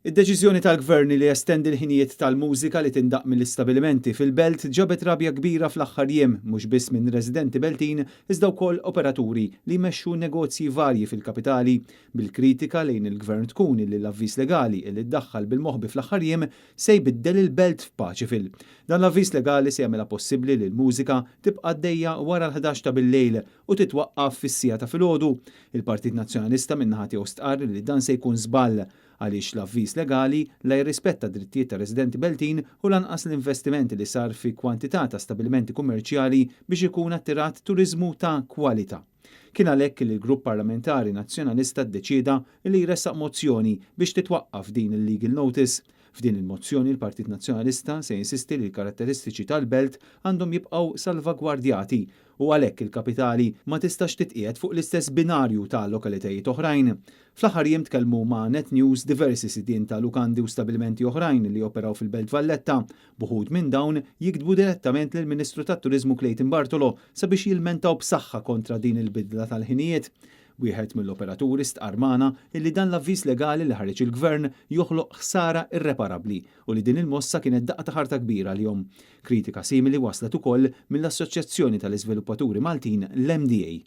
Id-deċiżjoni tal-Gvern li jestendi l-ħinijiet tal-mużika li tindaq mill-istabilimenti fil-Belt ġabet rabja kbira fl-aħħar jiem mhux biss minn residenti Beltin iżda wkoll operaturi li jmexxu negozji varji fil-kapitali bil-kritika lejn il-Gvern tkun li l-avviż legali li ddaħħal bil-moħbi fl-aħħar jiem se jbiddel il-Belt f'Paċifil. Dan l-avviż legali se jagħmilha possibbli li l-mużika tibqa' għaddejja wara l-11 ta' bil-lejl u titwaqqaf fis-sija ta' filgħodu. Il-Partit Nazzjonalista min-naħa tiegħu stqarr li dan se jkun żball għaliex l-avviż legali la jirrispetta drittijiet ta' residenti Beltin u lanqas l-investimenti li sar fi kwantità ta' stabilimenti kummerċjali biex ikun attirat turiżmu ta' kwalità. Kien għalhekk li l-Grupp Parlamentari Nazzjonalista ddeċieda li jressaq mozzjoni biex titwaqqaf din il-legal notice. F'din il-mozzjoni l-Partit Nazzjonalista se jinsisti li l-karatteristiċi tal-Belt għandhom jibqgħu salvagwardjati u għalhekk il-kapitali ma tistax titqiegħed fuq l-istess binarju ta' lokalitajiet oħrajn. Fl-aħħar jiem tkellmu ma' Net News diversi sidien ta' lukandi u stabilmenti oħrajn li operaw fil-Belt Valletta. Buħud minn dawn jikdbu direttament lill-Ministru tat-Turiżmu Clayton Bartolo sabiex jilmentaw b'saħħa kontra din il-bidla tal-ħinijiet. Wieħed mill-operaturi stqarmana illi dan l-avviż legali li ħareġ il-Gvern joħloq ħsara irreparabbli u li din il-mossa kienet daqqa ta' ħarta kbira għalihom. Kritika simili waslet ukoll mill-Assoċjazzjoni tal-Iżviluppaturi Maltin l-MDA.